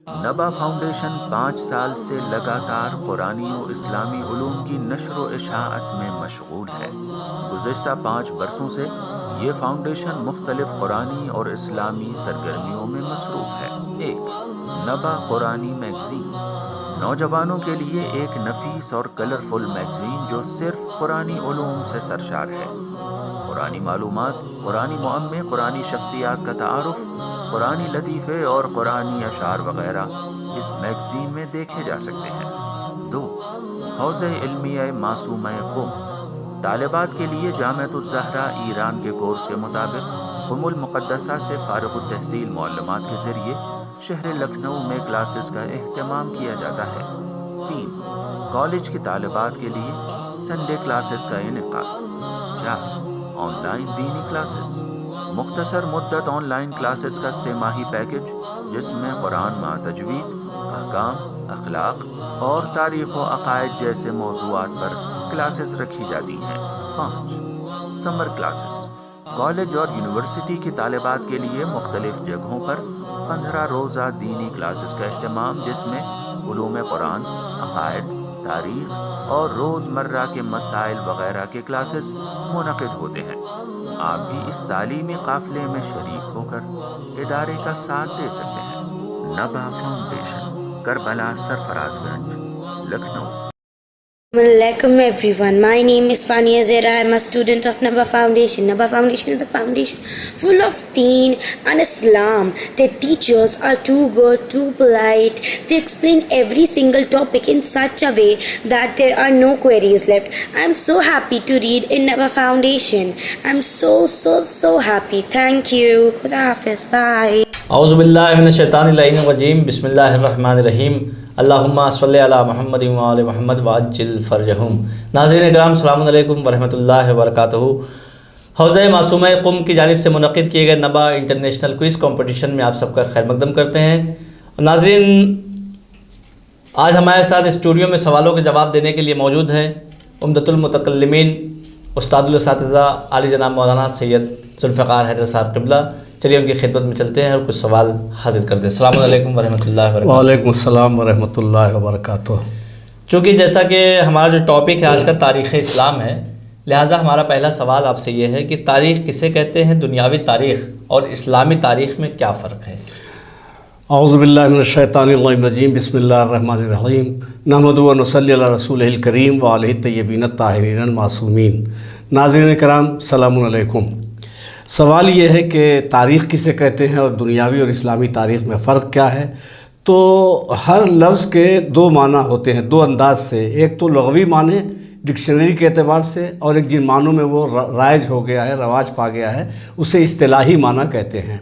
نبا فاؤنڈیشن 5 سال سے لگاتار قرآنی و اسلامی علوم کی نشر و اشاعت میں مشغول ہے۔ گزشتہ 5 برسوں سے یہ فاؤنڈیشن مختلف قرآنی اور اسلامی سرگرمیوں میں مصروف ہے۔ 1. نبا قرآنی میگزین، نوجوانوں کے لیے ایک نفیس اور کلرفل میگزین جو صرف قرآنی علوم سے سرشار ہے۔ قرآنی معلومات، قرآنی معمے، قرآنی شخصیات کا تعارف، قرآنی لطیفے اور قرآنی اشعار وغیرہ اس میگزین میں دیکھے جا سکتے ہیں۔ 2. حوزہ علمیہ معصومہ قم، طالبات کے لیے جامعۃ الزہرا ایران کے کورس کے مطابق قم المقدسہ سے فارغ التحصیل معلمات کے ذریعے شہر لکھنؤ میں کلاسز کا اہتمام کیا جاتا ہے۔ 3. کالج کی طالبات کے لیے سنڈے کلاسز کا انعقاد۔ 4. آن لائن دینی کلاسز، مختصر مدت آن لائن کلاسز کا 3 ماہی پیکج جس میں قرآن مع تجوید، احکام، اخلاق اور تاریخ و عقائد جیسے موضوعات پر کلاسز رکھی جاتی ہیں۔ 5. سمر کلاسز، کالج اور یونیورسٹی کی طالبات کے لیے مختلف جگہوں پر 15 روزہ دینی کلاسز کا اہتمام جس میں علوم قرآن، عقائد، تاریخ اور روزمرہ کے مسائل وغیرہ کے کلاسز منعقد ہوتے ہیں۔ آپ بھی اس تعلیمی قافلے میں شریک ہو کر ادارے کا ساتھ دے سکتے ہیں۔ Naba foundation, Karbala Sarfaraz Ganj, Lucknow. Assalamualaikum everyone. My name is Fania Zera. I'm a student of Naba Foundation. Naba Foundation is a foundation full of deen and Islam. Their teachers are too good, too polite. They explain every single topic in such a way that there are no queries left. I'm so happy to read in Naba Foundation. I'm so happy. Thank you. Khuda Hafiz. Bye. اعوذ باللہ من الشیطان اللعین الرجیم، بسم اللہ الرحمن الرحیم، اللہم صلی علی محمد وعلی محمد وعجل فرجہم۔ ناظرین اکرام، السلام علیکم ورحمۃ اللہ وبرکاتہ۔ حوزہ معصومہ قم کی جانب سے منعقد کیے گئے نبا انٹرنیشنل کوئز کمپٹیشن میں آپ سب کا خیر مقدم کرتے ہیں۔ ناظرین، آج ہمارے ساتھ اسٹوڈیو میں سوالوں کے جواب دینے کے لیے موجود ہیں عمدۃ المتکلمین استاد الاساتذہ عالی جناب مولانا سید ذوالفقار حیدر صاحب قبلہ۔ چلیے ان کی خدمت میں چلتے ہیں اور کچھ سوال حاضر کرتے ہیں۔ السلام علیکم ورحمۃ اللہ وبرکاتہ۔ وعلیکم السلام ورحمۃ اللہ وبرکاتہ۔ چونکہ جیسا کہ ہمارا جو ٹاپک ہے آج کا تاریخ اسلام ہے، لہٰذا ہمارا پہلا سوال آپ سے یہ ہے کہ تاریخ کسے کہتے ہیں؟ دنیاوی تاریخ اور اسلامی تاریخ میں کیا فرق ہے؟ اعوذ باللہ من الشیطان الرجیم، بسم اللہ الرحمن الرحیم، نحمدہ و نصلی علی رسولہ الکریم وعلیہ الطیبین الطاہرین المعصومین۔ ناظرین کرام، السلام علیکم۔ سوال یہ ہے کہ تاریخ کسے کہتے ہیں اور دنیاوی اور اسلامی تاریخ میں فرق کیا ہے؟ تو ہر لفظ کے 2 معنی ہوتے ہیں، 2 انداز سے۔ ایک تو لغوی معنی ڈکشنری کے اعتبار سے، اور ایک جن معنوں میں وہ رائج ہو گیا ہے، رواج پا گیا ہے، اسے اصطلاحی معنی کہتے ہیں۔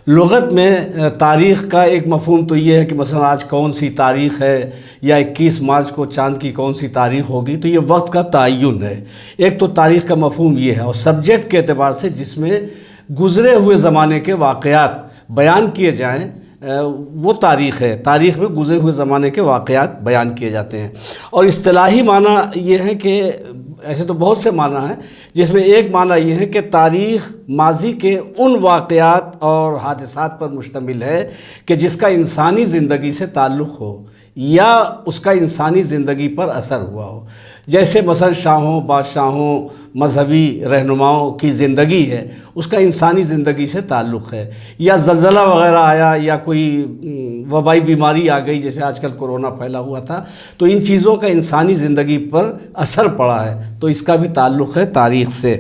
لغت میں تاریخ کا ایک مفہوم تو یہ ہے کہ مثلا آج کون سی تاریخ ہے، یا 21 مارچ کو چاند کی کون سی تاریخ ہوگی، تو یہ وقت کا تعین ہے۔ ایک تو تاریخ کا مفہوم یہ ہے، اور سبجیکٹ کے اعتبار سے جس میں گزرے ہوئے زمانے کے واقعات بیان کیے جائیں وہ تاریخ ہے۔ تاریخ میں گزرے ہوئے زمانے کے واقعات بیان کیے جاتے ہیں۔ اور اصطلاحی معنی یہ ہے کہ ایسے تو بہت سے معنی ہیں، جس میں ایک معنی یہ ہے کہ تاریخ ماضی کے ان واقعات اور حادثات پر مشتمل ہے کہ جس کا انسانی زندگی سے تعلق ہو یا اس کا انسانی زندگی پر اثر ہوا ہو۔ جیسے مثلا شاہوں، بادشاہوں، مذہبی رہنماؤں کی زندگی ہے، اس کا انسانی زندگی سے تعلق ہے، یا زلزلہ وغیرہ آیا، یا کوئی وبائی بیماری آ گئی جیسے آج کل کورونا پھیلا ہوا تھا، تو ان چیزوں کا انسانی زندگی پر اثر پڑا ہے، تو اس کا بھی تعلق ہے تاریخ سے۔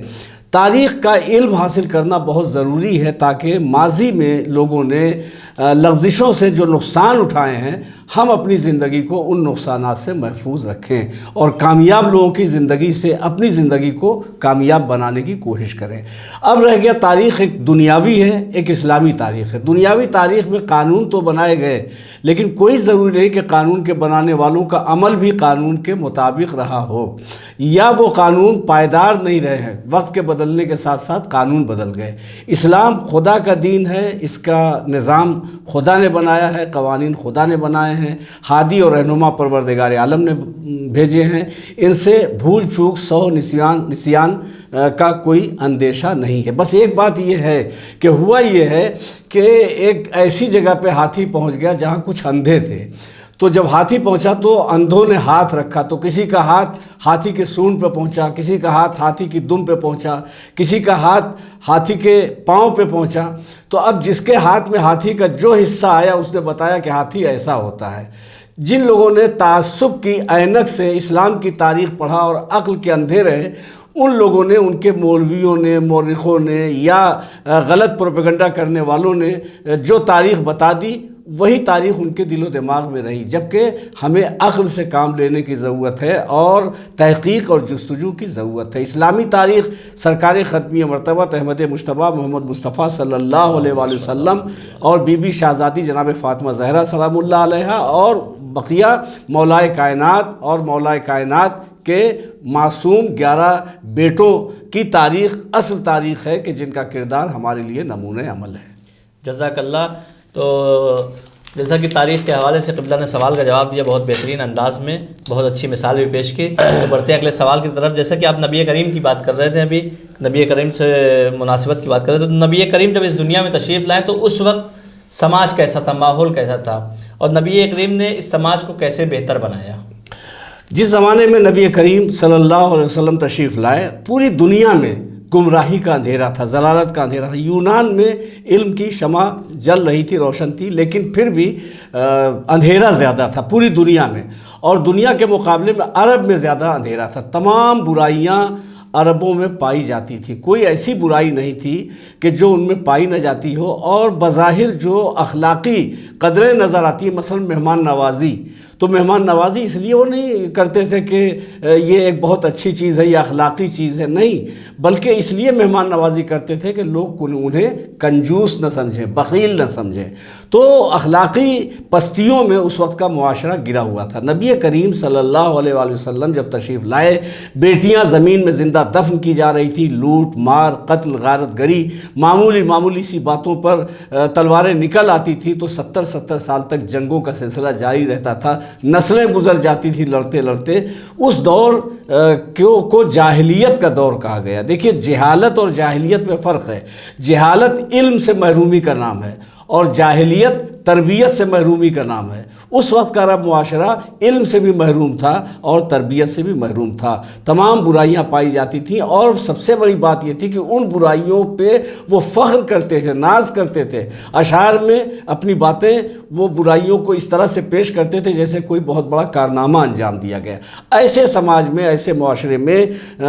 تاریخ کا علم حاصل کرنا بہت ضروری ہے تاکہ ماضی میں لوگوں نے لغزشوں سے جو نقصان اٹھائے ہیں، ہم اپنی زندگی کو ان نقصانات سے محفوظ رکھیں اور کامیاب لوگوں کی زندگی سے اپنی زندگی کو کامیاب بنانے کی کوشش کریں۔ اب رہ گیا تاریخ، ایک دنیاوی ہے، ایک اسلامی تاریخ ہے۔ دنیاوی تاریخ میں قانون تو بنائے گئے، لیکن کوئی ضروری نہیں کہ قانون کے بنانے والوں کا عمل بھی قانون کے مطابق رہا ہو، یا وہ قانون پائیدار نہیں رہے ہیں، وقت کے بدلنے کے ساتھ ساتھ قانون بدل گئے۔ اسلام خدا کا دین ہے، اس کا نظام خدا نے بنایا ہے، قوانین خدا نے بنائے ہیں، ہادی اور رہنما پروردگار عالم نے بھیجے ہیں۔ ان سے بھول چوک، سہو، نسیان کا کوئی اندیشہ نہیں ہے۔ بس ایک بات یہ ہے کہ ہوا یہ ہے کہ ایک ایسی جگہ پہ ہاتھی پہنچ گیا جہاں کچھ اندھے تھے، تو جب ہاتھی پہنچا تو اندھوں نے ہاتھ رکھا، تو کسی کا ہاتھ ہاتھی کے سونڈ پہ پہنچا، کسی کا ہاتھ ہاتھی کی دم پہ پہنچا، کسی کا ہاتھ ہاتھی کے پاؤں پہ پہنچا۔ تو اب جس کے ہاتھ میں ہاتھی کا جو حصہ آیا اس نے بتایا کہ ہاتھی ایسا ہوتا ہے۔ جن لوگوں نے تعصب کی عینک سے اسلام کی تاریخ پڑھا اور عقل کے اندھے رہے، ان لوگوں نے، ان کے مولویوں نے، مورخوں نے یا غلط پروپیگنڈا کرنے والوں نے جو تاریخ بتا دی وہی تاریخ ان کے دل و دماغ میں رہی، جبکہ ہمیں عقل سے کام لینے کی ضرورت ہے اور تحقیق اور جستجو کی ضرورت ہے۔ اسلامی تاریخ سرکار ختمیہ مرتبہ احمد مجتبیٰ محمد مصطفیٰ صلی اللہ علیہ وآلہ وسلم اور بی بی شہزادی جناب فاطمہ زہرا سلام اللہ علیہا اور بقیہ مولائے کائنات اور مولائے کائنات کے معصوم 11 بیٹوں کی تاریخ اصل تاریخ ہے کہ جن کا کردار ہمارے لیے نمونۂ عمل ہے۔ جزاک اللہ۔ تو جیسا کہ تاریخ کے حوالے سے قبلہ نے سوال کا جواب دیا بہت بہترین انداز میں، بہت اچھی مثال بھی پیش کی، تو بڑھتے اگلے سوال کی طرف۔ جیسا کہ آپ نبی کریم کی بات کر رہے تھے، ابھی نبی کریم سے مناسبت کی بات کر رہے تھے، تو نبی کریم جب اس دنیا میں تشریف لائے تو اس وقت سماج کیسا تھا، ماحول کیسا تھا، اور نبی کریم نے اس سماج کو کیسے بہتر بنایا؟ جس زمانے میں نبی کریم صلی اللہ علیہ وسلم تشریف لائے پوری دنیا میں گمراہی کا اندھیرا تھا، ضلالت کا اندھیرا تھا۔ یونان میں علم کی شمع جل رہی تھی، روشن تھی، لیکن پھر بھی اندھیرا زیادہ تھا پوری دنیا میں، اور دنیا کے مقابلے میں عرب میں زیادہ اندھیرا تھا۔ تمام برائیاں عربوں میں پائی جاتی تھی، کوئی ایسی برائی نہیں تھی کہ جو ان میں پائی نہ جاتی ہو، اور بظاہر جو اخلاقی قدریں نظر آتی ہیں، مثلا مہمان نوازی، تو مہمان نوازی اس لیے وہ نہیں کرتے تھے کہ یہ ایک بہت اچھی چیز ہے یا اخلاقی چیز ہے، نہیں، بلکہ اس لیے مہمان نوازی کرتے تھے کہ لوگ انہیں کنجوس نہ سمجھیں، بخیل نہ سمجھیں۔ تو اخلاقی پستیوں میں اس وقت کا معاشرہ گرا ہوا تھا۔ نبی کریم صلی اللہ علیہ وآلہ وسلم جب تشریف لائے، بیٹیاں زمین میں زندہ دفن کی جا رہی تھی، لوٹ مار، قتل، غارت گری، معمولی سی باتوں پر تلواریں نکل آتی تھی، تو 70 سال تک جنگوں کا سلسلہ جاری رہتا تھا، نسلیں گزر جاتی تھی لڑتے لڑتے۔ اس دور کو جاہلیت کا دور کہا گیا۔ دیکھیے، جہالت اور جاہلیت میں فرق ہے۔ جہالت علم سے محرومی کا نام ہے اور جاہلیت تربیت سے محرومی کا نام ہے۔ اس وقت کا عرب معاشرہ علم سے بھی محروم تھا اور تربیت سے بھی محروم تھا، تمام برائیاں پائی جاتی تھیں، اور سب سے بڑی بات یہ تھی کہ ان برائیوں پہ وہ فخر کرتے تھے، ناز کرتے تھے۔ اشعار میں اپنی باتیں وہ برائیوں کو اس طرح سے پیش کرتے تھے جیسے کوئی بہت بڑا کارنامہ انجام دیا گیا۔ ایسے سماج میں، ایسے معاشرے میں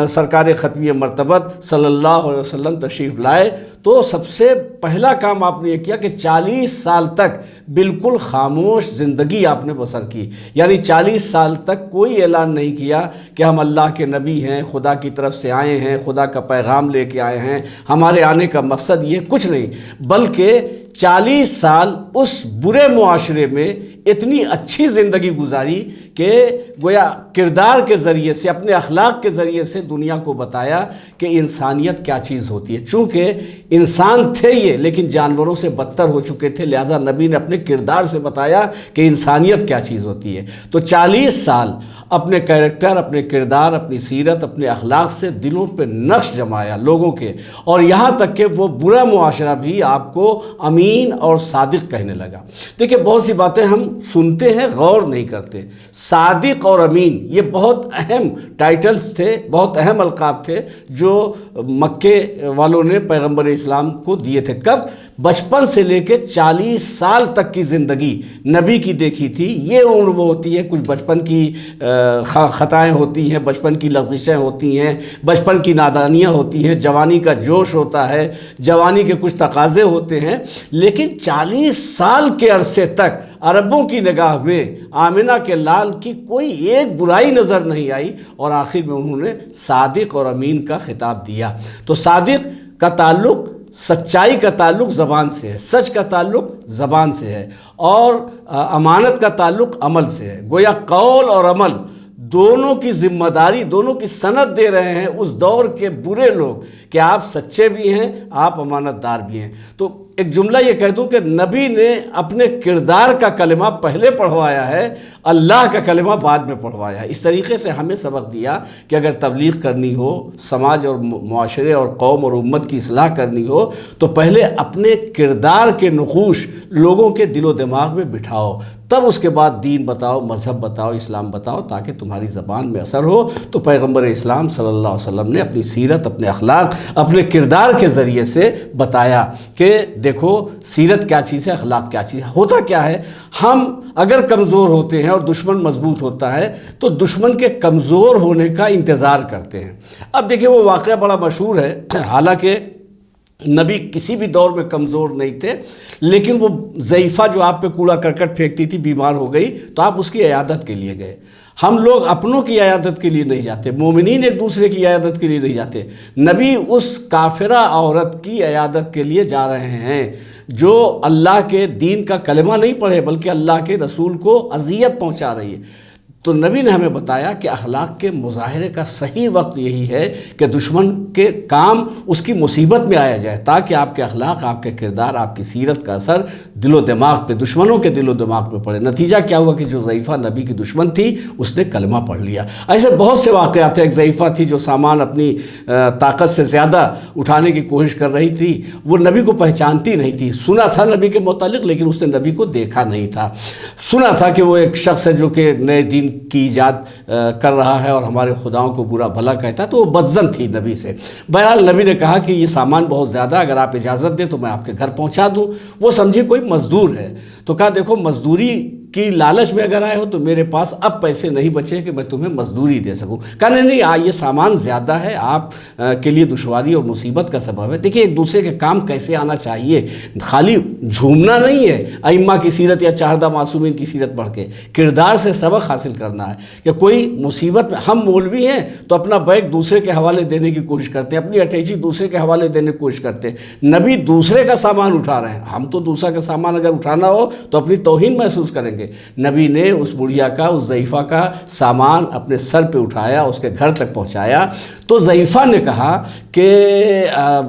سرکار ختمیہ مرتبت صلی اللہ علیہ وسلم تشریف لائے تو سب سے پہلا کام آپ نے یہ کیا کہ 40 سال تک بالکل خاموش زندگی آپ نے بسر کی، یعنی 40 سال تک کوئی اعلان نہیں کیا کہ ہم اللہ کے نبی ہیں، خدا کی طرف سے آئے ہیں، خدا کا پیغام لے کے آئے ہیں، ہمارے آنے کا مقصد یہ کچھ نہیں، بلکہ 40 سال اس برے معاشرے میں اتنی اچھی زندگی گزاری کہ گویا کردار کے ذریعے سے، اپنے اخلاق کے ذریعے سے دنیا کو بتایا کہ انسانیت کیا چیز ہوتی ہے۔ چونکہ انسان تھے یہ، لیکن جانوروں سے بدتر ہو چکے تھے، لہٰذا نبی نے اپنے کردار سے بتایا کہ انسانیت کیا چیز ہوتی ہے۔ تو 40 سال اپنے کیریکٹر، اپنے کردار، اپنی سیرت، اپنے اخلاق سے دلوں پہ نقش جمایا لوگوں کے، اور یہاں تک کہ وہ برا معاشرہ بھی آپ کو امین اور صادق کہنے لگا۔ دیکھیں، بہت سی باتیں ہم سنتے ہیں، غور نہیں کرتے۔ صادق اور امین یہ بہت اہم ٹائٹلز تھے، بہت اہم القاب تھے جو مکے والوں نے پیغمبر اسلام کو دیے تھے۔ کب؟ بچپن سے لے کے 40 سال تک کی زندگی نبی کی دیکھی تھی۔ یہ عمر وہ ہوتی ہے، کچھ بچپن کی خطائیں ہوتی ہیں، بچپن کی لغزشیں ہوتی ہیں، بچپن کی نادانیاں ہوتی ہیں، جوانی کا جوش ہوتا ہے، جوانی کے کچھ تقاضے ہوتے ہیں، لیکن 40 سال کے عرصے تک عربوں کی نگاہ میں آمنہ کے لال کی کوئی ایک برائی نظر نہیں آئی، اور آخر میں انہوں نے صادق اور امین کا خطاب دیا۔ تو صادق کا تعلق، سچائی کا تعلق زبان سے ہے، سچ کا تعلق زبان سے ہے، اور امانت کا تعلق عمل سے ہے۔ گویا قول اور عمل دونوں کی ذمہ داری، دونوں کی سند دے رہے ہیں اس دور کے برے لوگ کہ آپ سچے بھی ہیں، آپ امانت دار بھی ہیں۔ تو ایک جملہ یہ کہہ دوں کہ نبی نے اپنے کردار کا کلمہ پہلے پڑھوایا ہے، اللہ کا کلمہ بعد میں پڑھوایا ہے۔ اس طریقے سے ہمیں سبق دیا کہ اگر تبلیغ کرنی ہو، سماج اور معاشرے اور قوم اور امت کی اصلاح کرنی ہو، تو پہلے اپنے کردار کے نقوش لوگوں کے دل و دماغ میں بٹھاؤ، تب اس کے بعد دین بتاؤ، مذہب بتاؤ، اسلام بتاؤ، تاکہ تمہاری زبان میں اثر ہو۔ تو پیغمبر اسلام صلی اللہ علیہ وسلم نے اپنی سیرت، اپنے اخلاق، اپنے کردار کے ذریعے سے بتایا کہ دیکھو سیرت کیا چیز ہے، اخلاق کیا چیز ہے۔ ہوتا کیا ہے، ہم اگر کمزور ہوتے ہیں اور دشمن مضبوط ہوتا ہے تو دشمن کے کمزور ہونے کا انتظار کرتے ہیں۔ اب دیکھیں وہ واقعہ بڑا مشہور ہے، حالانکہ نبی کسی بھی دور میں کمزور نہیں تھے، لیکن وہ ضعیفہ جو آپ پہ کوڑا کرکٹ پھینکتی تھی بیمار ہو گئی تو آپ اس کی عیادت کے لیے گئے۔ ہم لوگ اپنوں کی عیادت کے لیے نہیں جاتے، مومنین ایک دوسرے کی عیادت کے لیے نہیں جاتے، نبی اس کافرہ عورت کی عیادت کے لیے جا رہے ہیں جو اللہ کے دین کا کلمہ نہیں پڑھے بلکہ اللہ کے رسول کو اذیت پہنچا رہی ہے۔ تو نبی نے ہمیں بتایا کہ اخلاق کے مظاہرے کا صحیح وقت یہی ہے کہ دشمن کے کام اس کی مصیبت میں آیا جائے، تاکہ آپ کے اخلاق، آپ کے کردار، آپ کی سیرت کا اثر دل و دماغ پہ، دشمنوں کے دل و دماغ پہ پڑے۔ نتیجہ کیا ہوا کہ جو ضعیفہ نبی کی دشمن تھی اس نے کلمہ پڑھ لیا۔ ایسے بہت سے واقعات ہیں۔ ایک ضعیفہ تھی جو سامان اپنی طاقت سے زیادہ اٹھانے کی کوشش کر رہی تھی، وہ نبی کو پہچانتی نہیں تھی، سنا تھا نبی کے متعلق لیکن اس نے نبی کو دیکھا نہیں تھا۔ سنا تھا کہ وہ ایک شخص ہے جو کہ نئے دین کی ایجاد کر رہا ہے اور ہمارے خداؤں کو برا بھلا کہتا ہے، تو وہ بدظن تھی نبی سے۔ بہرحال نبی نے کہا کہ یہ سامان بہت زیادہ، اگر آپ اجازت دیں تو میں آپ کے گھر پہنچا دوں۔ وہ سمجھی کوئی مزدور ہے، تو کہا دیکھو مزدوری کی لالچ میں اگر آئے ہو تو میرے پاس اب پیسے نہیں بچے کہ میں تمہیں مزدوری دے سکوں۔ کہا نہیں یہ سامان زیادہ ہے، آپ کے لیے دشواری اور مصیبت کا سبب ہے۔ دیکھیں ایک دوسرے کے کام کیسے آنا چاہیے، خالی جھومنا نہیں ہے ائمہ کی سیرت یا چاردہ معصومین کی سیرت پڑھ کے، کردار سے سبق حاصل کرنا ہے کہ کوئی مصیبت میں، ہم مولوی ہیں تو اپنا بیگ دوسرے کے حوالے دینے کی کوشش کرتے ہیں، اپنی اٹیچی دوسرے کے حوالے دینے کی کوشش کرتے ہیں۔ نبی دوسرے کا سامان اٹھا رہے ہیں، ہم تو دوسرا کا سامان اگر اٹھانا ہو تو اپنی توہین محسوس کریں گے۔ نبی نے اس بڑھیا کا، اس ضعیفہ کا سامان اپنے سر پہ اٹھایا، اس کے گھر تک پہنچایا۔ تو ضعیفہ نے کہا کہ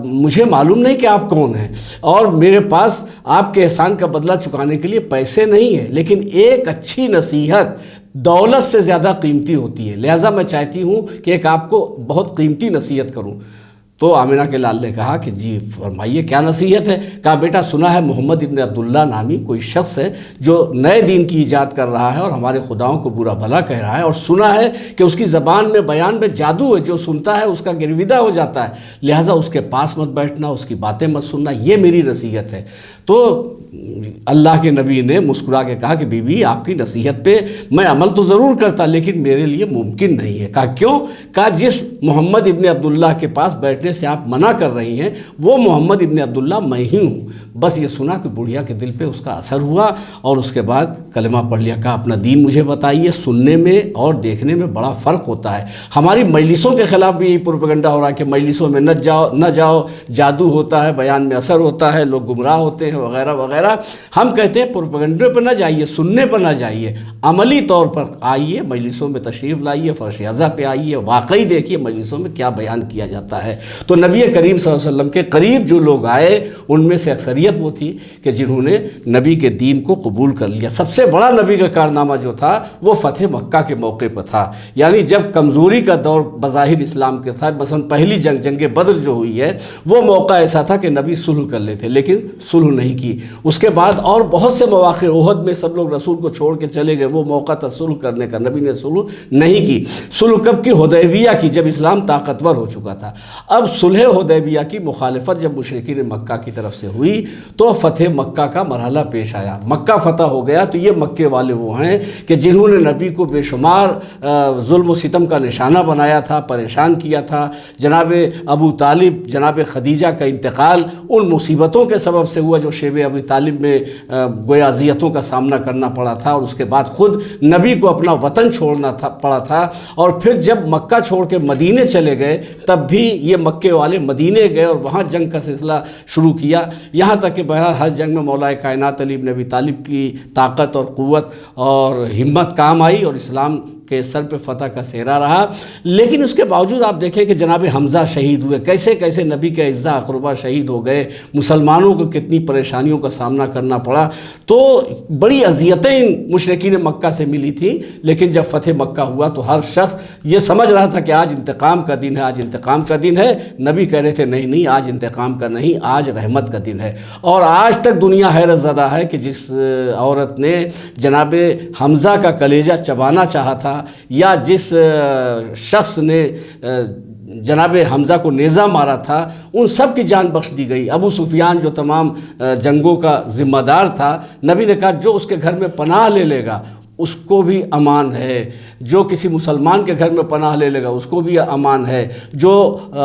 مجھے معلوم نہیں کہ آپ کون ہیں اور میرے پاس آپ کے احسان کا بدلہ چکانے کے لیے پیسے نہیں ہیں، لیکن ایک اچھی نصیحت دولت سے زیادہ قیمتی ہوتی ہے، لہٰذا میں چاہتی ہوں کہ ایک آپ کو بہت قیمتی نصیحت کروں۔ تو آمنہ کے لال نے کہا کہ جی فرمائیے کیا نصیحت ہے؟ کہا بیٹا سنا ہے محمد ابن عبداللہ نامی کوئی شخص ہے جو نئے دین کی ایجاد کر رہا ہے اور ہمارے خداؤں کو برا بھلا کہہ رہا ہے، اور سنا ہے کہ اس کی زبان میں، بیان میں جادو ہے، جو سنتا ہے اس کا گرویدہ ہو جاتا ہے، لہٰذا اس کے پاس مت بیٹھنا، اس کی باتیں مت سننا، یہ میری نصیحت ہے۔ تو اللہ کے نبی نے مسکرا کے کہا کہ بی بی آپ کی نصیحت پہ میں عمل تو ضرور کرتا لیکن میرے لیے ممکن نہیں ہے۔ کہا کیوں؟ کہا جس محمد ابن عبداللہ کے پاس بیٹھنے سے آپ منع کر رہی ہیں وہ محمد ابن عبداللہ میں ہی ہوں۔ بس یہ سنا کہ بڑھیا کے دل پہ اس کا اثر ہوا اور اس کے بعد کلمہ پڑھ لیا۔ کہا اپنا دین مجھے بتائیے۔ سننے میں اور دیکھنے میں بڑا فرق ہوتا ہے۔ ہماری مجلسوں کے خلاف بھی یہی پروپیگنڈا ہو رہا ہے کہ مجلسوں میں نہ جاؤ، جادو ہوتا ہے، بیان میں اثر ہوتا ہے، لوگ گمراہ ہوتے ہیں وغیرہ وغیرہ۔ ہم کہتے ہیں پروپیگنڈے پر نہ جائیے، سننے پر نہ جائیے، عملی طور پر آئیے، مجلسوں میں تشریف لائیے، فرش عزا پہ آئیے، واقعی دیکھیے مجلسوں میں کیا بیان کیا جاتا ہے۔ تو نبی کریم صلی اللہ علیہ وسلم کے قریب جو لوگ آئے ان میں سے اکثریت وہ تھی کہ جنہوں نے نبی کے دین کو قبول کر لیا۔ سب سے بڑا نبی کا کارنامہ جو تھا وہ فتح مکہ کے موقع پر تھا، یعنی جب کمزوری کا دور بظاہر اسلام کے تھا، مثلا پہلی جنگ بدر جو ہوئی ہے وہ موقع ایسا تھا کہ نبی صلح کر لیتے لیکن صلح نہیں کی۔ اس کے بعد اور بہت سے مواقع، احد میں سب لوگ رسول کو چھوڑ کے چلے گئے، وہ موقع تھا صلح کرنے کا، نبی نے صلح نہیں کی۔ صلح کب کی؟ حدیبیہ کی، جب اسلام طاقتور ہو چکا تھا۔ اب صلح حدیبیہ کی مخالفت جب مشرکین مکہ کی طرف سے ہوئی تو فتح مکہ کا مرحلہ پیش آیا۔ مکہ فتح ہو گیا تو یہ مکے والے وہ ہیں کہ جنہوں نے نبی کو بے شمار ظلم و ستم کا نشانہ بنایا تھا، پریشان کیا تھا۔ جناب ابو طالب، جناب خدیجہ کا انتقال ان مصیبتوں کے سبب سے ہوا جو شیب ابو طالب میں گویا اذیتوں کا سامنا کرنا پڑا تھا، اور اس کے بعد خود نبی کو اپنا وطن چھوڑنا پڑا تھا۔ اور پھر جب مکہ چھوڑ کے مدینے چلے گئے تب بھی یہ مکے والے مدینے گئے اور وہاں جنگ کا سلسلہ شروع کیا، یہاں تک کہ بہرحال ہر جنگ میں مولا کائنات علی بن ابی طالب کی طاقت اور قوت اور ہمت کام آئی اور اسلام کے سر پہ فتح کا سہرا رہا، لیکن اس کے باوجود آپ دیکھیں کہ جناب حمزہ شہید ہوئے، کیسے کیسے نبی کے اعزا اقربا شہید ہو گئے، مسلمانوں کو کتنی پریشانیوں کا سامنا کرنا پڑا۔ تو بڑی اذیتیں مشرکین مکہ سے ملی تھیں، لیکن جب فتح مکہ ہوا تو ہر شخص یہ سمجھ رہا تھا کہ آج انتقام کا دن ہے، آج انتقام کا دن ہے۔ نبی کہہ رہے تھے نہیں نہیں، آج انتقام کا نہیں، آج رحمت کا دن ہے۔ اور آج تک دنیا حیرت زدہ ہے کہ جس عورت نے جناب حمزہ کا کلیجہ چبانا چاہا تھا، یا جس شخص نے جناب حمزہ کو نیزہ مارا تھا، ان سب کی جان بخش دی گئی۔ ابو سفیان جو تمام جنگوں کا ذمہ دار تھا، نبی نے کہا جو اس کے گھر میں پناہ لے لے گا اس کو بھی امان ہے، جو کسی مسلمان کے گھر میں پناہ لے لے گا اس کو بھی امان ہے، جو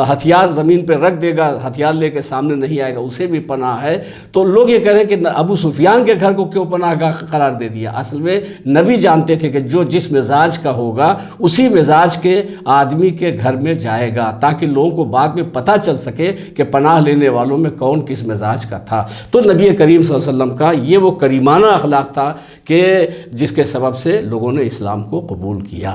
ہتھیار زمین پہ رکھ دے گا، ہتھیار لے کے سامنے نہیں آئے گا، اسے بھی پناہ ہے۔ تو لوگ یہ کہہ رہے ہیں کہ ابو سفیان کے گھر کو کیوں پناہ گاہ قرار دے دیا؟ اصل میں نبی جانتے تھے کہ جو جس مزاج کا ہوگا اسی مزاج کے آدمی کے گھر میں جائے گا، تاکہ لوگوں کو بعد میں پتہ چل سکے کہ پناہ لینے والوں میں کون کس مزاج کا تھا۔ تو نبی کریم صلی اللہ علیہ وسلم کا یہ وہ کریمانہ اخلاق تھا کہ جس کے سبب سے لوگوں نے اسلام کو قبول کیا۔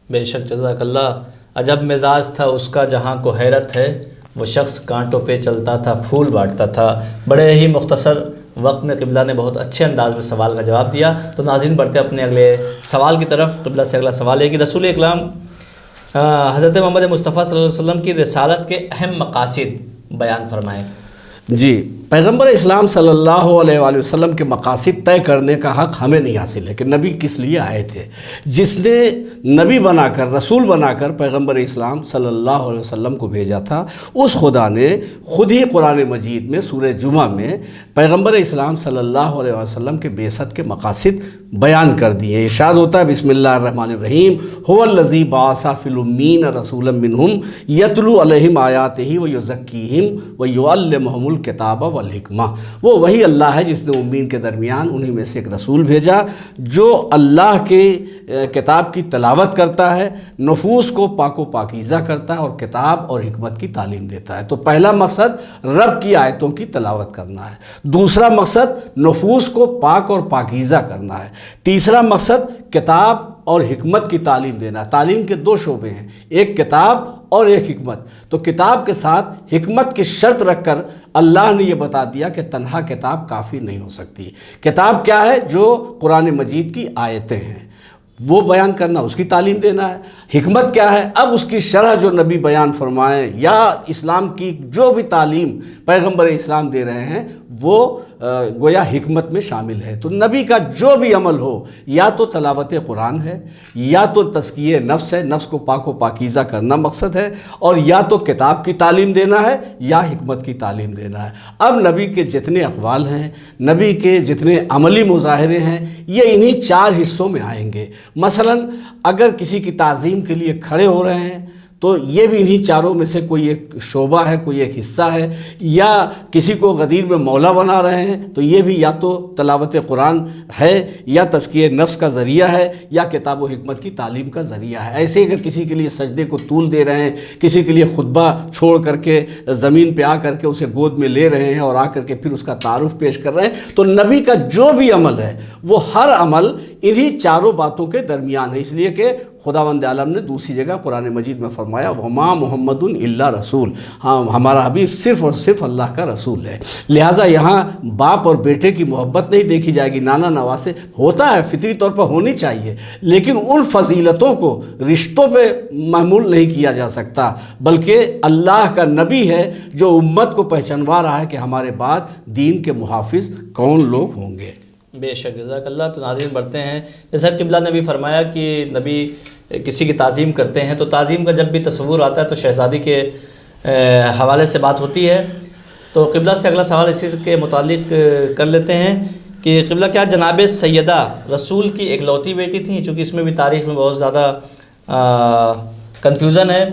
بے شک، جزاک اللہ۔ عجب مزاج تھا اس کا جہاں کو حیرت ہے، وہ شخص کانٹوں پہ چلتا تھا، پھول بانٹتا تھا۔ بڑے ہی مختصر وقت میں قبلہ نے بہت اچھے انداز میں سوال کا جواب دیا۔ تو ناظرین بڑھتے اپنے اگلے سوال کی طرف۔ قبلہ سے اگلا سوال ہے کہ رسول اکرام حضرت محمد مصطفیٰ صلی اللہ علیہ وسلم کی رسالت کے اہم مقاصد بیان فرمائیں۔ جی، پیغمبر اسلام صلی اللہ علیہ وآلہ وسلم کے مقاصد طے کرنے کا حق ہمیں نہیں حاصل ہے کہ نبی کس لیے آئے تھے۔ جس نے نبی بنا کر، رسول بنا کر پیغمبر اسلام صلی اللہ علیہ وسلم کو بھیجا تھا، اس خدا نے خود ہی قرآن مجید میں سورہ جمعہ میں پیغمبر اسلام صلی اللہ علیہ وسلم کے بعثت کے مقاصد بیان کر دیے۔ ارشاد ہوتا ہے بسم اللہ الرحمن الرحیم، هو الذی بعث فی الامیین رسولا منہم یتلو علیہم آیاتہ ویزکیہم ویعلمہم الکتاب والحکمہ۔ وہ وہی اللہ ہے جس نے امیین کے درمیان انہی میں سے ایک رسول بھیجا جو اللہ کے کتاب کی تلاوت کرتا ہے، نفوس کو پاک و پاکیزہ کرتا ہے، اور کتاب اور حکمت کی تعلیم دیتا ہے۔ تو پہلا مقصد رب کی آیتوں کی تلاوت کرنا ہے، دوسرا مقصد نفوس کو پاک اور پاکیزہ کرنا ہے، تیسرا مقصد کتاب اور حکمت کی تعلیم دینا۔ تعلیم کے دو شعبے ہیں، ایک کتاب اور ایک حکمت۔ تو کتاب کے ساتھ حکمت کی شرط رکھ کر اللہ نے یہ بتا دیا کہ تنہا کتاب کافی نہیں ہو سکتی۔ کتاب کیا ہے؟ جو قرآن مجید کی آیتیں ہیں وہ بیان کرنا، اس کی تعلیم دینا ہے۔ حکمت کیا ہے؟ اب اس کی شرح جو نبی بیان فرمائیں یا اسلام کی جو بھی تعلیم پیغمبر اسلام دے رہے ہیں وہ گویا حکمت میں شامل ہے۔ تو نبی کا جو بھی عمل ہو، یا تو تلاوت قرآن ہے، یا تو تزکیہ نفس ہے، نفس کو پاک و پاکیزہ کرنا مقصد ہے، اور یا تو کتاب کی تعلیم دینا ہے یا حکمت کی تعلیم دینا ہے۔ اب نبی کے جتنے اقوال ہیں، نبی کے جتنے عملی مظاہرے ہیں، یہ انہی چار حصوں میں آئیں گے۔ مثلا اگر کسی کی تعظیم کے لیے کھڑے ہو رہے ہیں تو یہ بھی انہی چاروں میں سے کوئی ایک شعبہ ہے، کوئی ایک حصہ ہے، یا کسی کو غدیر میں مولا بنا رہے ہیں تو یہ بھی یا تو تلاوت قرآن ہے، یا تزکیہ نفس کا ذریعہ ہے، یا کتاب و حکمت کی تعلیم کا ذریعہ ہے۔ ایسے اگر کسی کے لیے سجدے کو طول دے رہے ہیں، کسی کے لیے خطبہ چھوڑ کر کے زمین پہ آ کر کے اسے گود میں لے رہے ہیں اور آ کر کے پھر اس کا تعارف پیش کر رہے ہیں، تو نبی کا جو بھی عمل ہے وہ ہر عمل انہی چاروں باتوں کے درمیان ہے۔ اس لیے کہ خداوند عالم نے دوسری جگہ قرآن مجید میں فرمایا وما محمد الا رسول، ہاں ہمارا حبیب صرف اور صرف اللہ کا رسول ہے۔ لہٰذا یہاں باپ اور بیٹے کی محبت نہیں دیکھی جائے گی، نانا نواسے ہوتا ہے، فطری طور پر ہونی چاہیے، لیکن ان فضیلتوں کو رشتوں پہ محمول نہیں کیا جا سکتا، بلکہ اللہ کا نبی ہے جو امت کو پہچانوا رہا ہے کہ ہمارے بعد دین کے محافظ کون لوگ ہوں گے۔ بے شک، جزاک اللہ۔ تو ناظرین بڑھتے ہیں، جیسا قبلہ نے بھی فرمایا کہ نبی کسی کی تعظیم کرتے ہیں تو تعظیم کا جب بھی تصور آتا ہے تو شہزادی کے حوالے سے بات ہوتی ہے۔ تو قبلہ سے اگلا سوال اسی کے متعلق کر لیتے ہیں کہ قبلہ کیا جناب سیدہ رسول کی اکلوتی بیٹی تھیں؟ چونکہ اس میں بھی تاریخ میں بہت زیادہ کنفیوژن ہے،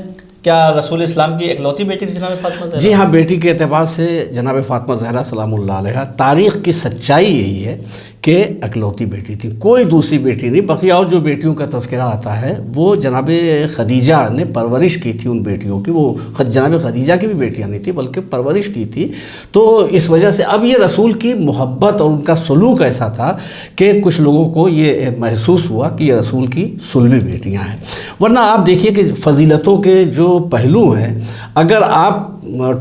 کیا رسول اسلام کی اکلوتی بیٹی تھی جناب فاطمہ زہرا؟ جی ہاں، بیٹی کے اعتبار سے جناب فاطمہ زہرا سلام اللہ علیہ، تاریخ کی سچائی یہی ہے کہ اکلوتی بیٹی تھی، کوئی دوسری بیٹی نہیں. بقیہ اور جو بیٹیوں کا تذکرہ آتا ہے وہ جناب خدیجہ نے پرورش کی تھی ان بیٹیوں کی. وہ جناب خدیجہ کی بھی بیٹیاں نہیں تھیں بلکہ پرورش کی تھی. تو اس وجہ سے اب یہ رسول کی محبت اور ان کا سلوک ایسا تھا کہ کچھ لوگوں کو یہ محسوس ہوا کہ یہ رسول کی سلوی بیٹیاں ہیں. ورنہ آپ دیکھیے کہ فضیلتوں کے جو پہلو ہیں، اگر آپ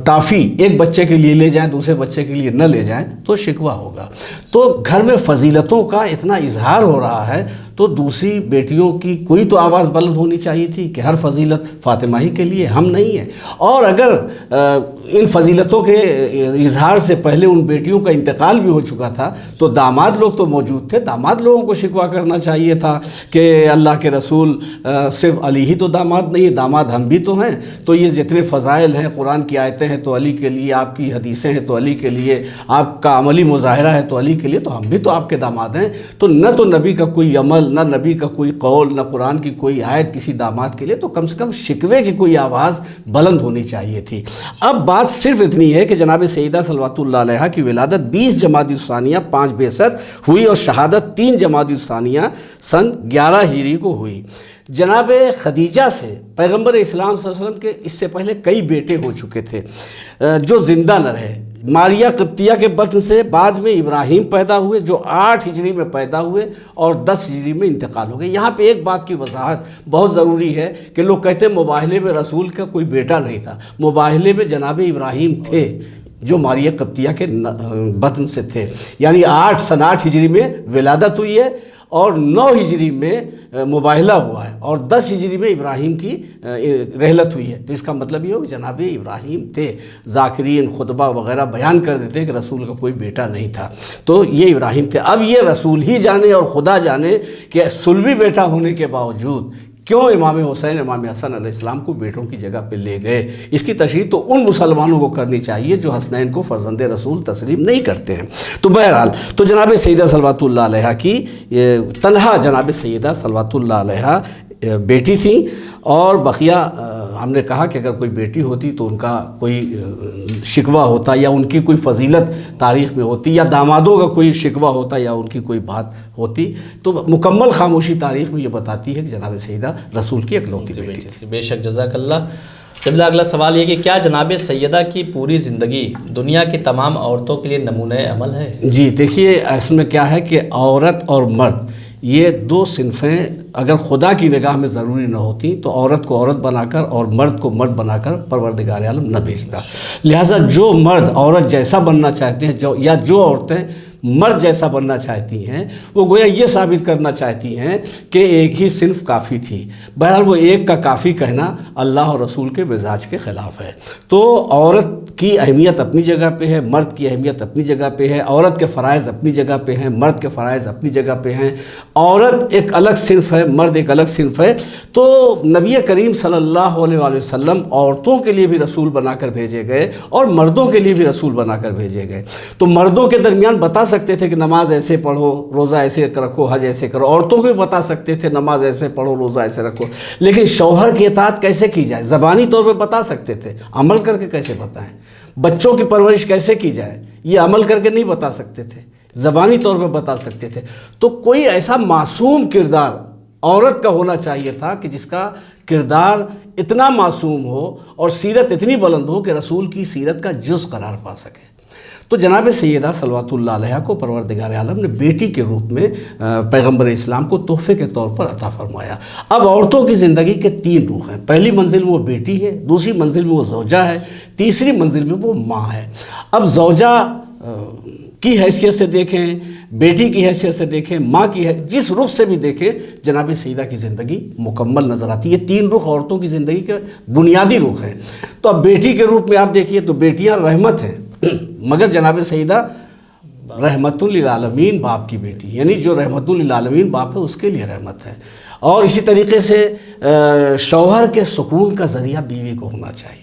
ٹافی ایک بچے کے لیے لے جائیں دوسرے بچے کے لیے نہ لے جائیں تو شکوہ ہوگا. تو گھر میں فضیلتوں کا اتنا اظہار ہو رہا ہے تو دوسری بیٹیوں کی کوئی تو آواز بلند ہونی چاہیے تھی کہ ہر فضیلت فاطمہ ہی کے لیے، ہم نہیں ہیں. اور اگر ان فضیلتوں کے اظہار سے پہلے ان بیٹیوں کا انتقال بھی ہو چکا تھا تو داماد لوگ تو موجود تھے، داماد لوگوں کو شکوہ کرنا چاہیے تھا کہ اللہ کے رسول صرف علی ہی تو داماد نہیں، داماد ہم بھی تو ہیں. تو یہ جتنے فضائل ہیں، قرآن کی آیتیں ہیں تو علی کے لیے، آپ کی حدیثیں ہیں تو علی کے لیے، آپ کا عملی مظاہرہ ہے تو علی کے لیے، تو ہم بھی تو آپ کے داماد ہیں. تو نہ تو نبی کا کوئی عمل، نہ نبی کا کوئی قول، نہ قرآن کی کوئی آیت کسی داماد کے لیے، تو کم سے کم شکوے کی کوئی آواز بلند ہونی چاہیے تھی. اب بات صرف اتنی ہے کہ جناب سیدہ صلوات اللہ علیہا کی ولادت 20 جمادی الثانیہ 5 بعثت ہوئی اور شہادت 3 جمادی الثانیہ سن 11 ہجری کو ہوئی. جناب خدیجہ سے پیغمبر اسلام صلی اللہ علیہ وسلم کے اس سے پہلے کئی بیٹے ہو چکے تھے جو زندہ نہ رہے. ماریہ قبطیہ کے بطن سے بعد میں ابراہیم پیدا ہوئے جو 8 ہجری میں پیدا ہوئے اور 10 ہجری میں انتقال ہو گئے. یہاں پہ ایک بات کی وضاحت بہت ضروری ہے کہ لوگ کہتے ہیں مباہلے میں رسول کا کوئی بیٹا نہیں تھا. مباہلے میں جناب ابراہیم تھے جو ماریہ قبطیہ کے بطن سے تھے، یعنی سن 8 ہجری میں ولادت ہوئی ہے اور 9 ہجری میں مباہلہ ہوا ہے اور 10 ہجری میں ابراہیم کی رحلت ہوئی ہے. تو اس کا مطلب یہ ہو کہ جناب ابراہیم تھے. ذاکرین خطبہ وغیرہ بیان کر دیتے ہیں کہ رسول کا کوئی بیٹا نہیں تھا، تو یہ ابراہیم تھے. اب یہ رسول ہی جانے اور خدا جانے کہ سلوی بیٹا ہونے کے باوجود کیوں امام حسین امام حسن علیہ السلام کو بیٹوں کی جگہ پہ لے گئے. اس کی تشریح تو ان مسلمانوں کو کرنی چاہیے جو حسنین کو فرزند رسول تسلیم نہیں کرتے ہیں. تو بہرحال تو جناب سیدہ صلوات اللہ علیہا کی تنہا جناب سیدہ صلوات اللہ علیہا بیٹی تھیں. اور بقیہ ہم نے کہا کہ اگر کوئی بیٹی ہوتی تو ان کا کوئی شکوہ ہوتا یا ان کی کوئی فضیلت تاریخ میں ہوتی یا دامادوں کا کوئی شکوہ ہوتا یا ان کی کوئی بات ہوتی. تو مکمل خاموشی تاریخ میں یہ بتاتی ہے کہ جناب سیدہ رسول کی اکلوتی بیٹی تھی. بے شک، جزاک اللہ. قبلہ اگلا سوال یہ کہ کیا جناب سیدہ کی پوری زندگی دنیا کی تمام عورتوں کے لیے نمونہ عمل ہے؟ جی دیکھیے، اصل میں کیا ہے کہ عورت اور مرد یہ 2 صنفیں اگر خدا کی نگاہ میں ضروری نہ ہوتی تو عورت کو عورت بنا کر اور مرد کو مرد بنا کر پروردگار عالم نہ بھیجتا. لہٰذا جو مرد عورت جیسا بننا چاہتے ہیں یا جو عورتیں مرد جیسا بننا چاہتی ہیں وہ گویا یہ ثابت کرنا چاہتی ہیں کہ ایک ہی صنف کافی تھی. بہرحال وہ ایک کا کافی کہنا اللہ اور رسول کے مزاج کے خلاف ہے. تو عورت کی اہمیت اپنی جگہ پہ ہے، مرد کی اہمیت اپنی جگہ پہ ہے. عورت کے فرائض اپنی جگہ پہ ہیں، مرد کے فرائض اپنی جگہ پہ ہیں. عورت ایک الگ صنف ہے، مرد ایک الگ صنف ہے. تو نبی کریم صلی اللہ علیہ وآلہ وسلم عورتوں کے لیے بھی رسول بنا کر بھیجے گئے اور مردوں کے لیے بھی رسول بنا کر بھیجے گئے. تو مردوں کے درمیان بتا سکتے تھے کہ نماز ایسے پڑھو، روزہ ایسے رکھو، حج ایسے کرو. عورتوں کو بھی بتا سکتے تھے نماز ایسے پڑھو، روزہ ایسے رکھو. لیکن شوہر کی اطاعت کیسے کی جائے زبانی طور پہ بتا سکتے تھے، عمل کر کے کیسے بتائیں. بچوں کی پرورش کیسے کی جائے یہ عمل کر کے نہیں بتا سکتے تھے، زبانی طور پہ بتا سکتے تھے. تو کوئی ایسا معصوم کردار عورت کا ہونا چاہیے تھا کہ جس کا کردار اتنا معصوم ہو اور سیرت اتنی بلند ہو کہ رسول کی سیرت کا جز قرار پا سکے. تو جناب سیدہ صلوات اللہ علیہا کو پروردگار عالم نے بیٹی کے روپ میں پیغمبر اسلام کو تحفے کے طور پر عطا فرمایا. اب عورتوں کی زندگی کے 3 رخ ہیں. پہلی منزل میں وہ بیٹی ہے، دوسری منزل میں وہ زوجہ ہے، تیسری منزل میں وہ ماں ہے. اب زوجہ کی حیثیت سے دیکھیں، بیٹی کی حیثیت سے دیکھیں، ماں کی جس رخ سے بھی دیکھیں جناب سیدہ کی زندگی مکمل نظر آتی ہے. 3 رخ عورتوں کی زندگی کے بنیادی رخ ہیں. تو اب بیٹی کے روپ میں آپ دیکھیے تو بیٹیاں رحمت ہیں، مگر جناب سیدہ رحمت للعالمین باپ کی بیٹی، یعنی جو رحمت للعالمین باپ ہے اس کے لیے رحمت ہے. اور اسی طریقے سے شوہر کے سکون کا ذریعہ بیوی کو ہونا چاہیے.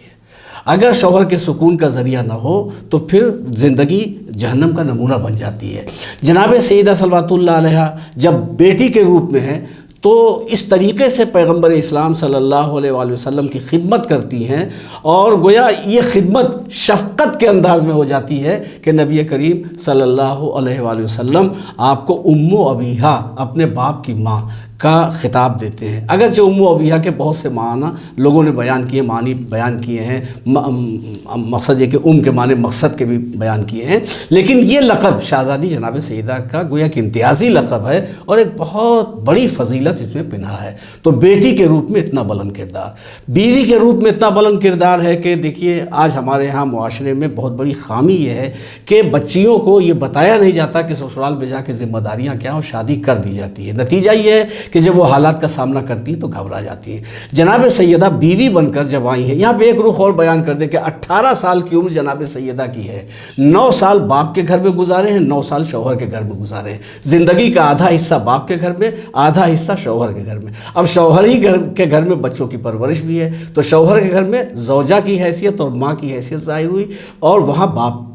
اگر شوہر کے سکون کا ذریعہ نہ ہو تو پھر زندگی جہنم کا نمونہ بن جاتی ہے. جناب سیدہ صلوات اللہ علیہا جب بیٹی کے روپ میں ہے تو اس طریقے سے پیغمبر اسلام صلی اللہ علیہ وآلہ وسلم کی خدمت کرتی ہیں، اور گویا یہ خدمت شفقت کے انداز میں ہو جاتی ہے کہ نبی کریم صلی اللہ علیہ وآلہ وسلم آپ کو ام و ابیہا، اپنے باپ کی ماں کا خطاب دیتے ہیں۔ اگرچہ ام و ابیہا کے بہت سے معنی لوگوں نے بیان کیے، معنی بیان کیے ہیں، مقصد یہ کہ ام کے معنی مقصد کے بھی بیان کیے ہیں، لیکن یہ لقب شہزادی جناب سیدہ کا گویا کہ امتیازی لقب ہے اور ایک بہت بڑی فضیلت اس میں پنہا ہے۔ تو بیٹی کے روپ میں اتنا بلند کردار، بیوی کے روپ میں اتنا بلند کردار ہے کہ دیکھیے آج ہمارے ہاں معاشرے میں بہت بڑی خامی یہ ہے کہ بچیوں کو یہ بتایا نہیں جاتا کہ سسرال میں جا کے ذمہ داریاں کیا ہیں اور شادی کر دی جاتی ہے۔ نتیجہ یہ ہے کہ جب وہ حالات کا سامنا کرتی ہیں تو گھبرا جاتی ہیں۔ جناب سیدہ بیوی بن کر جب آئی ہیں، یہاں پہ ایک رخ اور بیان کر دیں کہ 18 سال کی عمر جناب سیدہ کی ہے، 9 سال باپ کے گھر میں گزارے ہیں، 9 سال شوہر کے گھر میں گزارے ہیں۔ زندگی کا آدھا حصہ باپ کے گھر میں، آدھا حصہ شوہر کے گھر میں۔ اب شوہر ہی کے گھر میں بچوں کی پرورش بھی ہے، تو شوہر کے گھر میں زوجہ کی حیثیت اور ماں کی حیثیت ظاہر ہوئی، اور وہاں باپ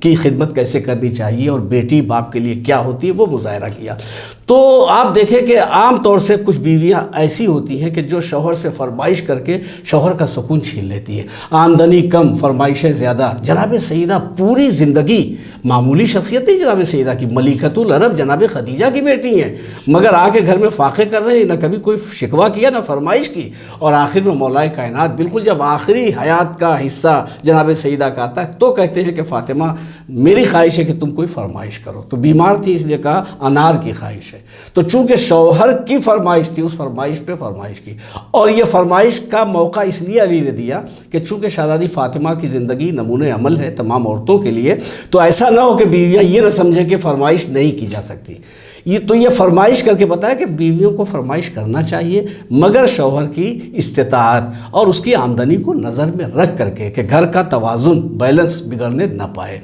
کی خدمت کیسے کرنی چاہیے اور بیٹی باپ کے لیے کیا ہوتی ہے وہ مظاہرہ کیا۔ تو آپ دیکھیں کہ عام طور سے کچھ بیویاں ایسی ہوتی ہیں کہ جو شوہر سے فرمائش کر کے شوہر کا سکون چھین لیتی ہے، آمدنی کم، فرمائشیں زیادہ۔ جناب سیدہ پوری زندگی معمولی شخصیت نہیں جناب سیدہ کی، ملکۃ العرب جناب خدیجہ کی بیٹی ہیں، مگر آ کے گھر میں فاقے کر رہے ہیں، نہ کبھی کوئی شکوہ کیا نہ فرمائش کی، اور آخر میں مولا کائنات بالکل جب آخری حیات کا حصہ جناب سیدہ کا آتا ہے تو کہتے ہیں کہ فاطمہ میری خواہش ہے کہ تم کوئی فرمائش کرو۔ تو بیمار تھی اس لیے کہا انار کی خواہش ہے، تو چونکہ شوہر کی فرمائش تھی اس فرمائش پہ فرمائش کی، اور یہ فرمائش کا موقع اس لیے علی نے دیا کہ چونکہ شہزادی فاطمہ کی زندگی نمونۂ عمل ہے تمام عورتوں کے لیے، تو ایسا نہ ہو کہ بیویاں یہ نہ سمجھیں کہ فرمائش نہیں کی جا سکتی۔ یہ فرمائش کر کے بتایا کہ بیویوں کو فرمائش کرنا چاہیے، مگر شوہر کی استطاعت اور اس کی آمدنی کو نظر میں رکھ کر کے کہ گھر کا توازن بیلنس بگڑنے نہ پائے۔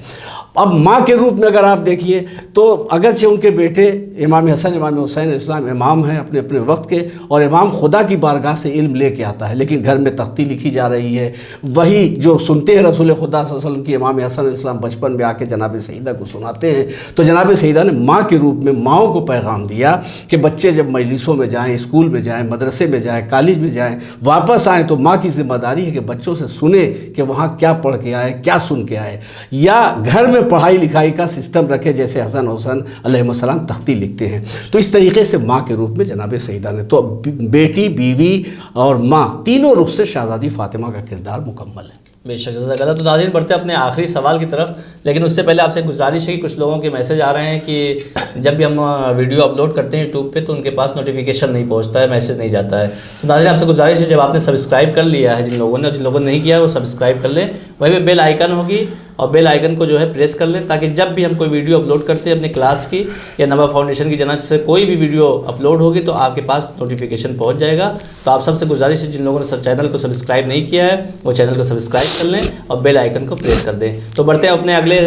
اب ماں کے روپ میں اگر آپ دیکھیے تو اگرچہ ان کے بیٹے امام حسن امام حسین علیہ السلام امام ہیں اپنے اپنے وقت کے، اور امام خدا کی بارگاہ سے علم لے کے آتا ہے، لیکن گھر میں تختی لکھی جا رہی ہے، وہی جو سنتے ہیں رسول خدا صلی اللہ علیہ وسلم کی امام حسن علیہ السلام بچپن میں آ کے جناب سیدہ کو سناتے ہیں۔ تو جناب سیدہ نے ماں کے روپ میں ماؤں کو پیغام دیا کہ بچے جب مجلسوں میں جائیں، اسکول میں جائیں، مدرسے میں جائیں، کالج میں جائیں، واپس آئیں تو ماں کی ذمہ داری ہے کہ بچوں سے سنیں کہ وہاں کیا پڑھ کے آئے، کیا سن کے آئے، یا گھر میں پڑھائی لکھائی کا سسٹم رکھے جیسے حسن حسین علیہ السلام تختی لکھتے ہیں۔ تو اس طریقے سے ماں کے روپ میں جناب سیدہ نے تو بیٹی، بیوی اور ماں تینوں رخ سے شہزادی فاطمہ کا کردار مکمل ہے۔ بے شک جزاک اللہ۔ تو ناظرین بڑھتے ہیں اپنے آخری سوال کی طرف، لیکن اس سے پہلے آپ سے گزارش ہے کہ کچھ لوگوں کے میسج آ رہے ہیں کہ جب بھی ہم ویڈیو اپلوڈ کرتے ہیں یوٹیوب پہ تو ان کے پاس نوٹیفیکیشن نہیں پہنچتا ہے، میسج نہیں جاتا ہے۔ تو ناظرین آپ سے گزارش ہے جب آپ نے سبسکرائب کر لیا ہے، جن لوگوں نے، جن لوگوں نے نہیں کیا وہ سبسکرائب کر لیں، وہیں پہ بیل آئیکن ہوگی اور بیل آئیکن کو جو ہے پریس کر لیں تاکہ جب بھی ہم کوئی ویڈیو اپلوڈ کرتے ہیں اپنے کلاس کی یا نبا فاؤنڈیشن کی جانب سے کوئی بھی ویڈیو اپلوڈ ہوگی تو آپ کے پاس نوٹیفیکیشن پہنچ جائے گا۔ تو آپ سب سے گزارش ہے جن لوگوں نے چینل کو سبسکرائب نہیں کیا ہے وہ چینل کو سبسکرائب کر لیں اور بیل آئیکن کو پریس کر دیں۔ تو بڑھتے ہیں اپنے اگلے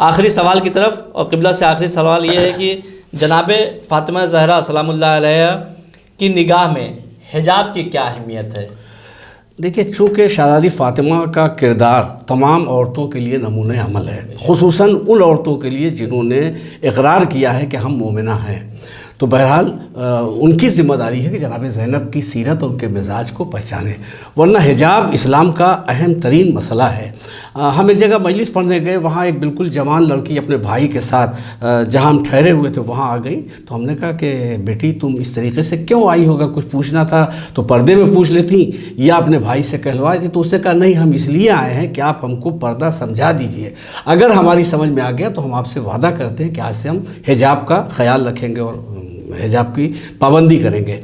آخری سوال کی طرف، اور قبلہ سے آخری سوال یہ ہے کہ جناب فاطمہ زہرا سلام اللہ علیہ کی نگاہ میں حجاب کی کیا اہمیت ہے؟ دیکھیے چونکہ شہزادی فاطمہ کا کردار تمام عورتوں کے لیے نمونۂ عمل ہے، خصوصاً ان عورتوں کے لیے جنہوں نے اقرار کیا ہے کہ ہم مومنہ ہیں، تو بہرحال ان کی ذمہ داری ہے کہ جناب زینب کی سیرت اور ان کے مزاج کو پہچانیں، ورنہ حجاب اسلام کا اہم ترین مسئلہ ہے۔ ہم ایک جگہ مجلس پڑھنے گئے، وہاں ایک بالکل جوان لڑکی اپنے بھائی کے ساتھ جہاں ہم ٹھہرے ہوئے تھے وہاں آ گئی، تو ہم نے کہا کہ بیٹی تم اس طریقے سے کیوں آئی ہوگا، کچھ پوچھنا تھا تو پردے میں پوچھ لیتی یا اپنے بھائی سے کہلوائی تھی۔ تو اس نے کہا نہیں، ہم اس لیے آئے ہیں کہ آپ ہم کو پردہ سمجھا دیجئے، اگر ہماری سمجھ میں آ گیا تو ہم آپ سے وعدہ کرتے ہیں کہ آج سے ہم حجاب کا خیال رکھیں گے اور حجاب کی پابندی کریں گے۔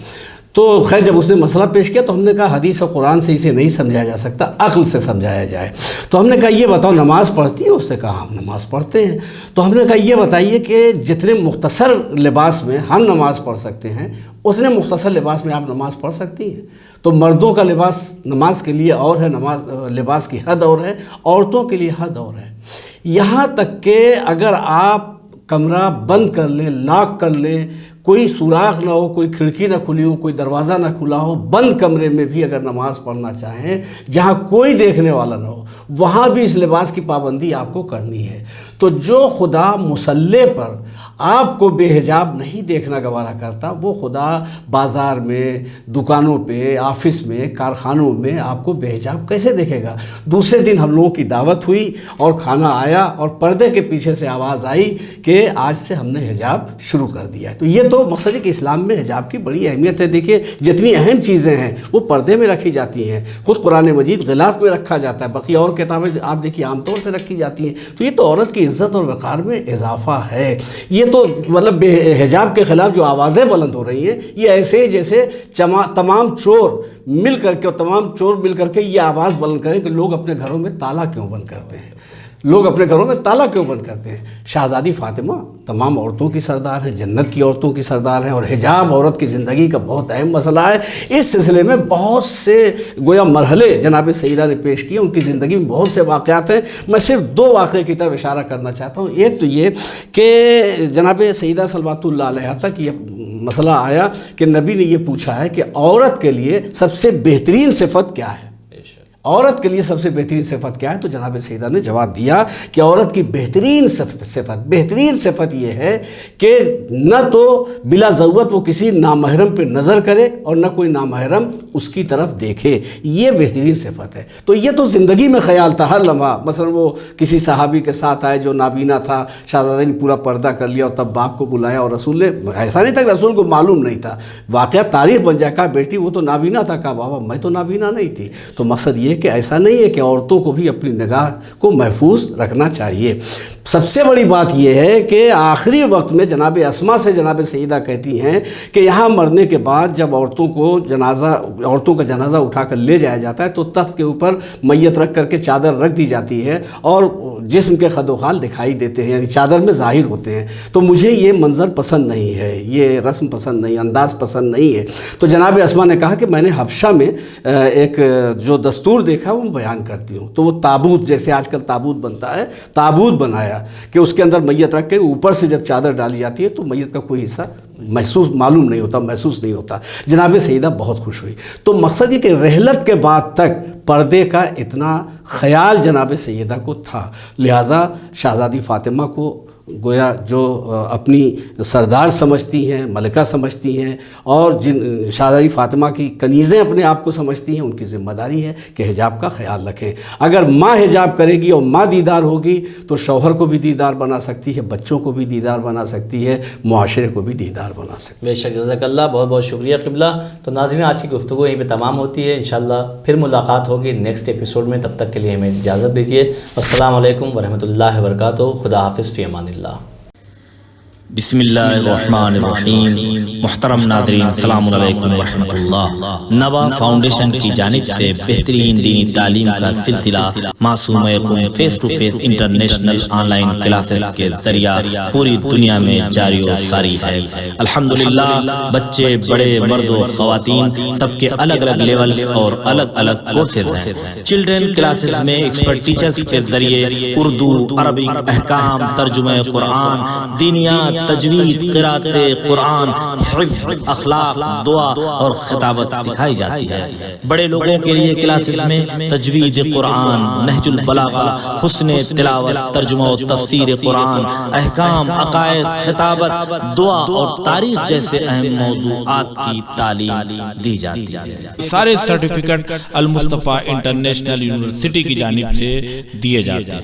تو خیر جب اس نے مسئلہ پیش کیا تو ہم نے کہا حدیث اور قرآن سے اسے نہیں سمجھایا جا سکتا، عقل سے سمجھایا جائے۔ تو ہم نے کہا یہ بتاؤ نماز پڑھتی ہے؟ اس نے کہا ہم نماز پڑھتے ہیں۔ تو ہم نے کہا یہ بتائیے کہ جتنے مختصر لباس میں ہم نماز پڑھ سکتے ہیں اتنے مختصر لباس میں آپ نماز پڑھ سکتی ہیں؟ تو مردوں کا لباس نماز کے لیے اور ہے، لباس کی حد اور ہے، عورتوں کے لیے حد اور ہے، یہاں تک کہ اگر آپ کمرہ بند کر لیں، لاک کر لیں، کوئی سوراخ نہ ہو, کوئی کھڑکی نہ کھلی ہو, کوئی دروازہ نہ کھلا ہو, بند کمرے میں بھی اگر نماز پڑھنا چاہیں جہاں کوئی دیکھنے والا نہ ہو, وہاں بھی اس لباس کی پابندی آپ کو کرنی ہے. تو جو خدا مصلی پر آپ کو بے حجاب نہیں دیکھنا گوارا کرتا, وہ خدا بازار میں, دکانوں پہ, آفس میں, کارخانوں میں آپ کو بے حجاب کیسے دیکھے گا؟ دوسرے دن ہم لوگوں کی دعوت ہوئی اور کھانا آیا اور پردے کے پیچھے سے آواز آئی کہ آج سے ہم نے حجاب شروع کر دیا ہے. تو یہ تو مقصد ہے کہ اسلام میں حجاب کی بڑی اہمیت ہے. دیکھیے جتنی اہم چیزیں ہیں وہ پردے میں رکھی جاتی ہیں. خود قرآن مجید غلاف میں رکھا جاتا ہے, بقیہ اور کتابیں آپ دیکھیے عام طور سے رکھی جاتی ہیں. تو یہ تو عورت کی عزت اور وقار میں اضافہ ہے. یہ تو مطلب بے حجاب کے خلاف جو آوازیں بلند ہو رہی ہیں, یہ ایسے جیسے تمام چور مل کر کے یہ آواز بلند کریں کہ لوگ اپنے گھروں میں تالا کیوں بند کرتے ہیں, شہزادی فاطمہ تمام عورتوں کی سردار ہیں, جنت کی عورتوں کی سردار ہیں, اور حجاب عورت کی زندگی کا بہت اہم مسئلہ ہے. اس سلسلے میں بہت سے گویا مرحلے جناب سیدہ نے پیش کیے, ان کی زندگی میں بہت سے واقعات ہیں. میں صرف 2 واقعے کی طرف اشارہ کرنا چاہتا ہوں. ایک تو یہ کہ جناب سیدہ صلوات اللہ علیہا تک یہ مسئلہ آیا کہ نبی نے یہ پوچھا ہے کہ عورت کے لیے سب سے بہترین صفت کیا ہے, عورت کے لیے سب سے بہترین صفت کیا ہے؟ تو جناب سیدہ نے جواب دیا کہ عورت کی بہترین صفت یہ ہے کہ نہ تو بلا ضرورت وہ کسی نامحرم پہ نظر کرے اور نہ کوئی نامحرم اس کی طرف دیکھے. یہ بہترین صفت ہے. تو یہ تو زندگی میں خیال تھا ہر لمحہ. مثلا وہ کسی صحابی کے ساتھ آئے جو نابینا تھا, شہزادے نے پورا پردہ کر لیا اور تب باپ کو بلایا, اور رسول نے, ایسا نہیں تھا کہ رسول کو معلوم نہیں تھا, واقعہ تاریخ بن جائے, کہا بیٹی وہ تو نابینا تھا, کہا بابا میں تو نابینا نہیں تھی. تو مقصد یہ کہ ایسا نہیں ہے کہ عورتوں کو بھی اپنی نگاہ کو محفوظ رکھنا چاہیے. سب سے بڑی بات یہ ہے کہ آخری وقت میں جناب اسما سے جناب سیدہ کہتی ہیں کہ یہاں مرنے کے بعد جب عورتوں کا جنازہ اٹھا کر لے جایا جاتا ہے تو تخت کے اوپر میت رکھ کر کے چادر رکھ دی جاتی ہے اور جسم کے خد و خال دکھائی دیتے ہیں, یعنی چادر میں ظاہر ہوتے ہیں. تو مجھے یہ منظر پسند نہیں ہے, یہ رسم پسند نہیں, انداز پسند نہیں ہے. تو جناب اسما نے کہا کہ میں نے حبشہ میں ایک جو دستور دیکھا وہ بیان کرتی ہوں. تو وہ تابوت, جیسے آج کل تابوت بنتا ہے, تابوت بنایا کہ اس کے اندر میت رکھ کے اوپر سے جب چادر ڈالی جاتی ہے تو میت کا کوئی حصہ محسوس نہیں ہوتا. جناب سیدہ بہت خوش ہوئی. تو مقصد یہ کہ رحلت کے بعد تک پردے کا اتنا خیال جناب سیدہ کو تھا, لہٰذا شہزادی فاطمہ کو گویا جو اپنی سردار سمجھتی ہیں, ملکہ سمجھتی ہیں, اور جن شہزادی فاطمہ کی کنیزیں اپنے آپ کو سمجھتی ہیں, ان کی ذمہ داری ہے کہ حجاب کا خیال رکھیں. اگر ماں حجاب کرے گی اور ماں دیدار ہوگی تو شوہر کو بھی دیدار بنا سکتی ہے, بچوں کو بھی دیدار بنا سکتی ہے, معاشرے کو بھی دیدار بنا سکتی ہے. بے شک, جزاک اللہ, بہت بہت شکریہ قبلہ. تو ناظرین, آج کی گفتگو یہیں پہ تمام ہوتی ہے. انشاءاللہ پھر ملاقات ہوگی نیکسٹ ایپیسوڈ میں. تب تک کے لیے ہمیں اجازت دیجیے. السلام علیکم ورحمۃ اللہ وبرکاتہ. خدا حافظ, فی امان اللہ. بسم اللہ الرحمن الرحیم. محترم ناظرین, السلام علیکم ورحمۃ اللہ. نوا فاؤنڈیشن کی جانب سے بہترین دینی تعلیم کا سلسلہ معصوم قم face to face international online classes کے ذریعہ پوری دنیا میں جاری و ساری ہے. الحمدللہ بچے, بڑے, مرد و خواتین سب کے الگ الگ لیولز اور الگ الگ کورسز ہیں. چلڈرن کلاسز میں ایکسپرٹ ٹیچرز کے ذریعے اردو, عربک, احکام, ترجمہ قرآن, دینیات, تجوید, قرات قرآن, حفظ, اخلاق, دعا اور خطابت سکھائی جاتی ہے. بڑے لوگوں کے لیے کلاسز میں تجوید قرآن, نہج البلاغہ, حسن تلاوت, ترجمہ و تفسیر قرآن, احکام, عقائد, خطابت, دعا اور تاریخ جیسے اہم موضوعات کی تعلیم دی جاتی ہے. سارے سرٹیفکیٹ المصطفیٰ انٹرنیشنل یونیورسٹی کی جانب سے دیے جاتے ہیں.